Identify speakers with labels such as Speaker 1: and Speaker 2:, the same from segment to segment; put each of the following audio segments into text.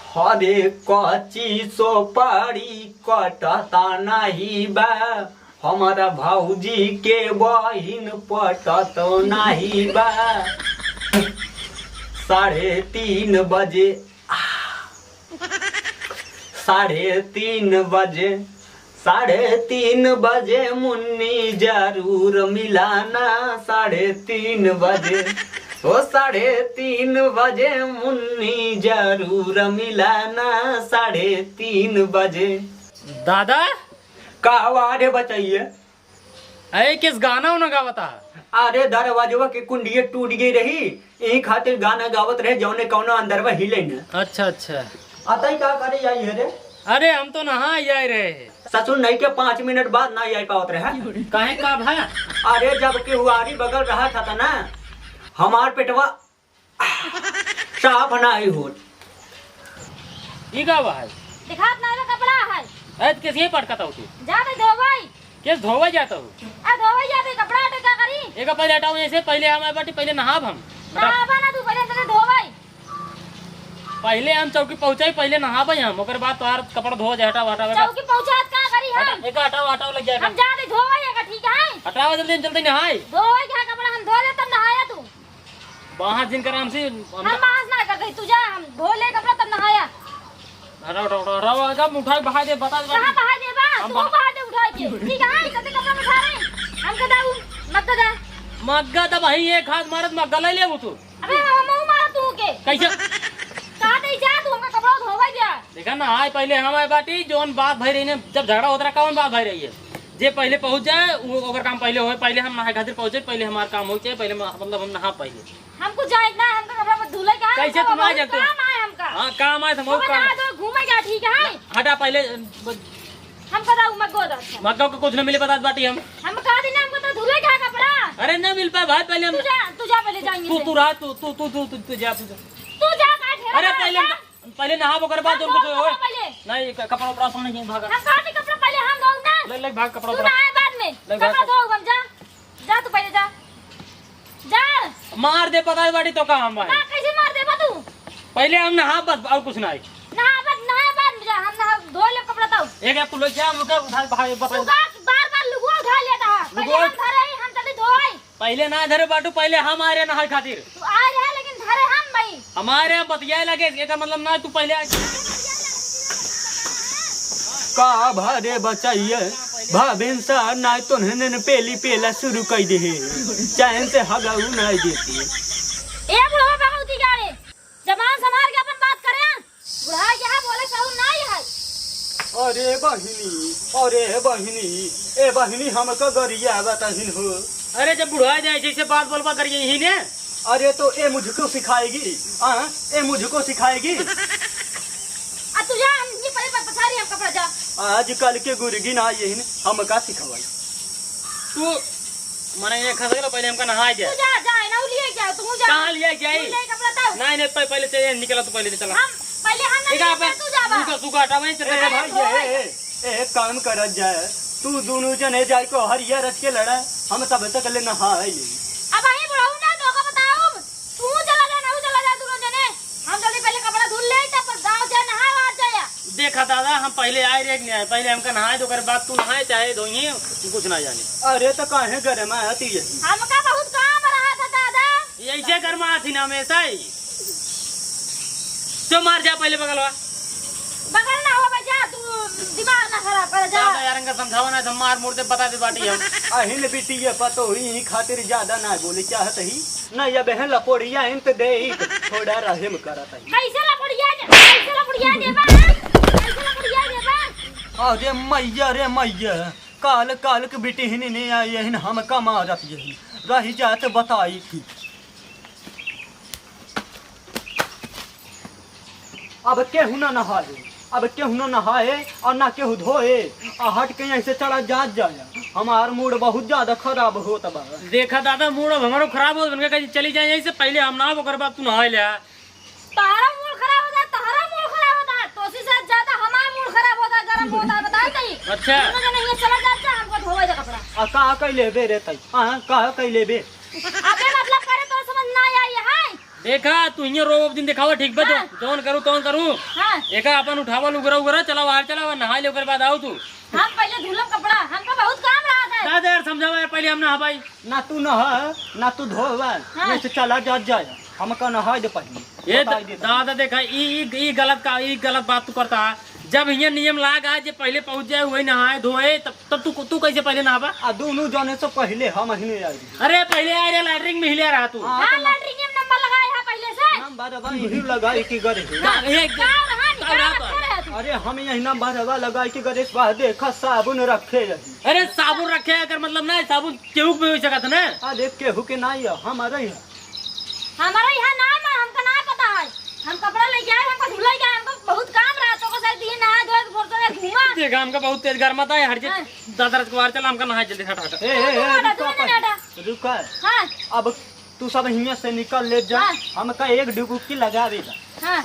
Speaker 1: हरे कच्ची सोपारी कटता नहीं बा, हमारा भौजी के बहिन पटत नहीं बा। 3:30 बजे 3:30 बजे मुन्नी जरूर मिलाना। 3:30 बजे 3:30 बजे मुन्नी जरूर मिलाना। 3:30 बजे।
Speaker 2: दादा
Speaker 1: का आवाज बताइए।
Speaker 2: अरे किस गाना उन्हें गावता?
Speaker 1: अरे दरवाजवा के कुंडिये टूट गई रही, यही खातिर गाना गावत रहे जौने कौनो अंदरवा हिले न।
Speaker 2: अच्छा अच्छा।
Speaker 1: आता ही का करे जाई है रे?
Speaker 2: अरे हम तो नहा जाए रहे।
Speaker 1: ससुर नहीं के 5 मिनट बाद ना आई पावत रहे।
Speaker 2: काहे का भाई?
Speaker 1: अरे जब के हुआरी बगल रहा था ना, हमार पेटवा साफ नहीं हो।
Speaker 2: ई का भाई?
Speaker 3: दिखात ना कपड़ा है।
Speaker 2: ऐ किसी पटकता हो तू?
Speaker 3: जा दे धोवाई।
Speaker 2: किस धोवे जाता हो?
Speaker 3: आ धोवाई जाते कपड़ा हटे का करी?
Speaker 2: एक पहले हटाओ ऐसे, पहले हमारे बाटी पहले नहाब हम।
Speaker 3: नहाबा ना तू पहले अंदर धोवाई।
Speaker 2: पहले हम चौकी पहुंचाई, पहले नहाबा हम, ओकर बाद तोहार कपड़ा धो जा। हटाओ हटाओ।
Speaker 3: चौकी पहुंचात का करी हम?
Speaker 2: एक हटाओ हटाओ लग जाएगा।
Speaker 3: हम जा दे धोवाई का, ठीक है?
Speaker 2: हटाओ जल्दी जल्दी नहाई।
Speaker 3: धोवाई का कपड़ा हम धो ले तब नहाया तू।
Speaker 2: वहां जिनकर नाम से
Speaker 3: हम बाहर ना कर दे, तू जा, हम धो ले कपड़ा तब नहाया।
Speaker 2: हटाओ हटाओ हटाओ। जब उठा बहा दे बता दे।
Speaker 3: कहां बहा दे बा? तू बहा दे उठा के, ठीक है? जल्दी कपड़ा उठा रहे। हम कदाऊ मत दा।
Speaker 2: मग्गा तो भाई एक हाथ मारत मग्गा ले ले तू।
Speaker 3: अबे हम मारा तू के
Speaker 2: कैसे
Speaker 3: का दे जा, तू हमका कपड़ा धोवाई दिया।
Speaker 2: देखा ना आए पहले हमारे बाटी जोन बात भई रही ने, जब झगड़ा होता कौन बात भई रही है, जे पहले पहुंच जाए ओकर काम पहले होए। पहले हम नहाए खातिर पहुंचे, पहले हमार काम हो जाए, पहले मतलब हम नहा पहले।
Speaker 3: हमको जाए ना, हमका कपड़ा मत धुले का।
Speaker 2: कैसे तुम आ जाते हो?
Speaker 3: काम है हमका।
Speaker 2: हां काम आए हम
Speaker 3: काम
Speaker 2: काम
Speaker 3: तो घूमे जा, ठीक है?
Speaker 2: हटा पहले।
Speaker 3: हम कदाऊ मत गो दा।
Speaker 2: मग्गा को कुछ न मिले बता बाटी हम
Speaker 3: का दिन हमको तो धुले का कपड़ा।
Speaker 2: अरे न मिल पाए भाई पहले हम।
Speaker 3: तू जा पहले जाएंगे।
Speaker 2: तू रहा तू तू तू तू तू जा तू।
Speaker 3: तू जा का ठेला।
Speaker 2: अरे पहले नहा ओकर बाद जोन कुछ होए
Speaker 3: पहले
Speaker 2: नहीं। कपड़ा उपड़ा सोने के भागा।
Speaker 3: हम का कपड़ा पहले हम धोऊ ना।
Speaker 2: ले ले भाग कपड़ा
Speaker 3: तू
Speaker 2: उपड़ा।
Speaker 3: ना बाद में कपड़ा धो। हम जा जा, तू पहले जा जा।
Speaker 2: मार दे पता है बाटी तो काम
Speaker 3: ना
Speaker 2: है।
Speaker 3: कैसे मार दे बा तू?
Speaker 2: पहले हम नहा बस और कुछ नहीं।
Speaker 3: ना बाद में जा, हम ना धो ले कपड़ा तो।
Speaker 2: एक तू ले जा मुके उठा भाई
Speaker 3: तू
Speaker 2: बता।
Speaker 3: बार लुगो उठा लेता है। पहले
Speaker 2: लुगो?
Speaker 3: हम धरे, हम जल्दी धोई।
Speaker 2: पहले ना धरे बाटू, पहले हम आ रहे नहाए खातिर।
Speaker 3: तू आ रहा लेकिन धरे हम भाई।
Speaker 2: हमारे यहाँ बतिया लगे, एक मतलब ना तू पहले
Speaker 1: का भरे बचाइए भाभिन सा नहीं तो ने पेली पेला शुरू कर दे, चैन से हगाऊ नहीं देती।
Speaker 3: ए बुढ़वा बहुत ही गाड़े जबान संभाल के अपन बात करे। बुढ़ा क्या बोले कहू नहीं है।
Speaker 1: अरे बहिनी ए बहिनी हमको गरिया बताहिन हो।
Speaker 2: अरे जब बुढ़ा जाए जैसे बात बोलबा करिए यही ने।
Speaker 1: अरे तो ए मुझको सिखाएगी, ए मुझको सिखाएगी।
Speaker 3: तुझे हम ये पहले पछाड़ी हम कपड़ा जा।
Speaker 1: आजकल के गुरगी ना यही हम का सिखवाई।
Speaker 2: तू माने ये खसगला पहले हमका नहाए
Speaker 3: तू
Speaker 2: जाए।
Speaker 3: जा जा ना लिए क्या तू जा।
Speaker 2: कहां लिए जाए?
Speaker 3: ले कपड़ा तो।
Speaker 2: नहीं पहले से निकला तो पहले चला।
Speaker 3: हम पहले हम नहीं तू जा बा।
Speaker 2: तू काटा वहीं चले
Speaker 1: ए
Speaker 2: भाई।
Speaker 1: भाई एक काम कर जाए, तू दोनों जने जाए को हरिया रच के लड़ा, हम तब तक ले नहाए।
Speaker 3: अब आई बुढ़ाऊ ना तो का बताओ। तू चला जा ना, चला जा दोनों जने। हम जल्दी पहले कपड़ा धुल ले तब गांव जा नहा आ जाया।
Speaker 2: देखा दादा हम पहले आए रे नहीं आए, पहले हमका नहाए तो कर बाद तू नहाए चाहे धोइए कुछ ना जाने।
Speaker 1: अरे तो काहे घर में आती है?
Speaker 3: हमका बहुत काम रहा था दादा।
Speaker 2: ऐसे घर में आती ना हमेशा ही। जो मार जा पहले बगलवा।
Speaker 3: बगल ना हो बजा, तू दिमाग ना खराब कर जा।
Speaker 2: यार इनका समझावा ना तो मार मुर्दे बता दे बाटी हम।
Speaker 1: अहिन बिटी ये पतो ही खातिर ज्यादा ना बोले चाहत ही ना, ये बहन लपोड़िया इंत दे थोड़ा रहम करत है।
Speaker 3: कैसे लपड़िया दे बा? कैसे लपड़िया दे बा?
Speaker 1: अरे मैया रे मैया, काल के बिटी हिन ने आई हिन हम का मारत यही रही जात बताई थी। अब केहू ना नहाए, अब केहू ना नहाए और ना केहू धोए, हट के ऐसे चला जात जाए। हमार मूड बहुत ज्यादा खराब होत बा।
Speaker 2: देखा दादा मूड अब हमारो खराब हो बनके कहीं चली जाए यहीं से पहले हम ना ओकर बाद तू नहाए ले।
Speaker 3: तारा मूड खराब होता, तारा मूड खराब होता, तोसी से ज्यादा हमारा मूड खराब होता, गरम होता, बताई नहीं।
Speaker 2: अच्छा
Speaker 3: दोनों जने ये चला जाता, हमको धोवे जा कपड़ा।
Speaker 1: आ का कइले बे रे तई, का कइले बे?
Speaker 3: अबे मतलब करे तो समझ ना आई है।
Speaker 2: देखा तू हियां रोब दिन दिखावा ठीक बा
Speaker 3: हाँ।
Speaker 2: जोन करू तोन करू
Speaker 3: हाँ
Speaker 2: एका अपन उठावा उगरा उगरा चला बाहर चला नहा ले ओकर बाद आओ तू
Speaker 3: हम पहले धुलम कपड़ा, हमको बहुत काम रहा था।
Speaker 2: दादा यार समझावा यार पहले हम नहा भाई
Speaker 1: ना तू नहा ना तू धोवा
Speaker 3: हाँ।
Speaker 1: ऐसे चला जा जाए हमका नहा दे पहले
Speaker 2: ये
Speaker 1: बताई दे।
Speaker 2: दादा देखा ई गलत बात तू करता है। जब यहाँ नियम लागा जे पहले पहुंच जाए वही नहाए धोए तब तू कैसे पहले नहावा
Speaker 1: आ दोनों जाने से पहले हम ही आई
Speaker 2: अरे पहले आ रहा लैटरिन में हिले रहा तू
Speaker 1: हाँ,
Speaker 3: हाँ लैट्रिन में नंबर लगाया है पहले से।
Speaker 1: नंबर यही लगाई की गरे अरे हम यही नंबर लगाई की गरे देखा साबुन रखे रही
Speaker 2: अरे साबुन रखे अगर मतलब ना साबुन केहू भी हो सकता ना
Speaker 1: अरे केहू के नहीं है हमारे है
Speaker 3: हमारा यहाँ नाम है, हमका ना पता है। हम कपड़ा लेके आए, हमको धुलाई गए, हमको बहुत काम रहा तो को शायद ये नहा धोए फोटो में घूमा।
Speaker 2: देखा हमका बहुत तेज गर्म है हर
Speaker 3: हाँ।
Speaker 2: दादा कुमार चला हमका नहा जल्दी हट हट
Speaker 1: रुका
Speaker 3: हाँ
Speaker 1: अब तू सब यहाँ से निकल ले जा
Speaker 3: हाँ।
Speaker 1: हमका एक डुबकी लगा देगा
Speaker 3: हाँ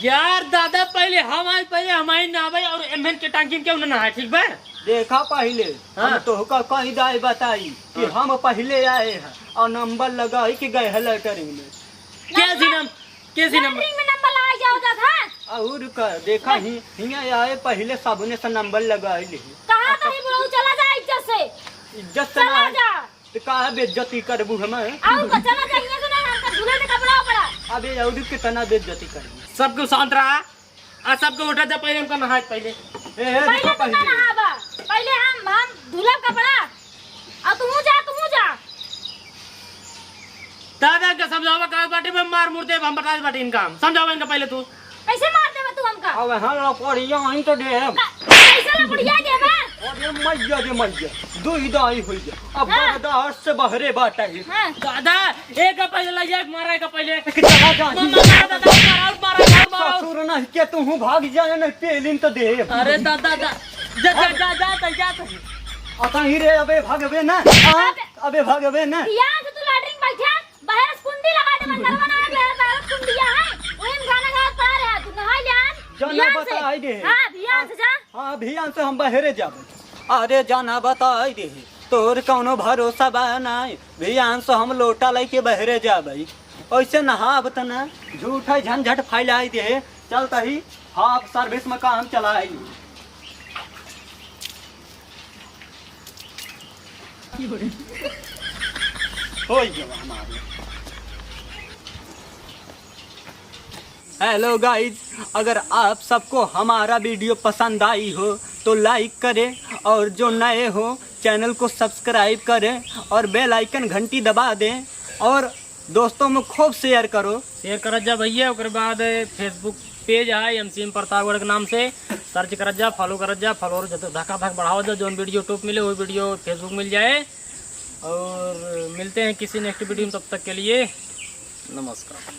Speaker 2: यार दादा पहले हम आए पहले हमारी नहाए और एमएन के टांकी क्यों ना नहाए ठीक बा
Speaker 1: देखा पहले
Speaker 2: हाँ।
Speaker 1: हम तो कहीं दाई बताई कि हम पहले आए हैं और नंबर लगाई कि गए हैं लेटरिंग में
Speaker 2: कैसी नंबर
Speaker 3: लैट्रिन में नंबर लगाया जाओ था।
Speaker 1: और कर देखा ही यहाँ आए पहले साबुने से नंबर लगाई ले
Speaker 3: कहाँ कहीं बुलाऊ, चला जा इज्जत से,
Speaker 1: इज्जत से
Speaker 3: चला
Speaker 1: ना
Speaker 3: जा।
Speaker 1: तो कहा बेइज्जती करबू हमें
Speaker 3: आओ को चला जा, ये सुना हमका धुले में कपड़ा पड़ा।
Speaker 1: अबे और कितना बेइज्जती करबू
Speaker 2: सबको शांत रहा आ सबको उठा जा पहले हमका नहाए पहले
Speaker 1: देखो
Speaker 3: पहले तू ना
Speaker 1: पहले
Speaker 3: नहावा, पहले हम धुला कपड़ा और तू जा
Speaker 2: दादा का समझावा का बाटे में मार मुर्दे हम बता बाटे इनका समझावा इनका पहले तू
Speaker 3: कैसे मार देबे तू हमका?
Speaker 1: अब हाँ पढ़िया वहीं तो दे
Speaker 3: कैसे ना बुढ़िया देबे?
Speaker 1: अरे मैया दे मैया दो ही दाई हुई अब
Speaker 3: हाँ।
Speaker 1: बर्दाश्त से बहरे बाटा है
Speaker 3: हाँ
Speaker 2: दादा एक का पहले ला जाए मारा का पहले
Speaker 1: चला जा
Speaker 2: मारा
Speaker 1: ससुर नहीं के तू भाग जाए नहीं पेलिन तो दे
Speaker 2: अरे दादा जा
Speaker 1: आता ही रे अबे भागबे ना अबे भागबे ना
Speaker 3: यहाँ से तू लैट्रिन बैठा, बाहर कुंडी लगा दे, मंदिर बना के बाहर कुंडिया है, वहीं में गाना गा पा रहा है, तू नहा ले
Speaker 1: जाना बताई दे
Speaker 3: हाँ भियान से जा।
Speaker 1: हाँ भियान से हम बहरे जाबे अरे जाना बताई दे तोर कौनो भरोसा बा नहीं भियान से हम लोटा लेके बहरे जाबे ऐसे नहाब त ना झूठा झंझट फैलाई दे चलता ही हाफ सर्विस में काम चलाई हो गया हमारे हेलो गाइज अगर आप सबको हमारा वीडियो पसंद आई हो तो लाइक करें और जो नए हो चैनल को सब्सक्राइब करें और बेल आइकन घंटी दबा दें और दोस्तों में खूब शेयर करो
Speaker 2: शेयर कर जा भैया ओकर बाद फेसबुक पेज है एमसीएम प्रतापगढ़ के नाम से सर्च कर जा फॉलो कर जा फॉलोअर धक्का धक बढ़ाओ जा जो वीडियो यूट्यूब मिले वो वीडियो फेसबुक मिल जाए और मिलते हैं किसी नेक्स्ट वीडियो में तब तक के लिए नमस्कार।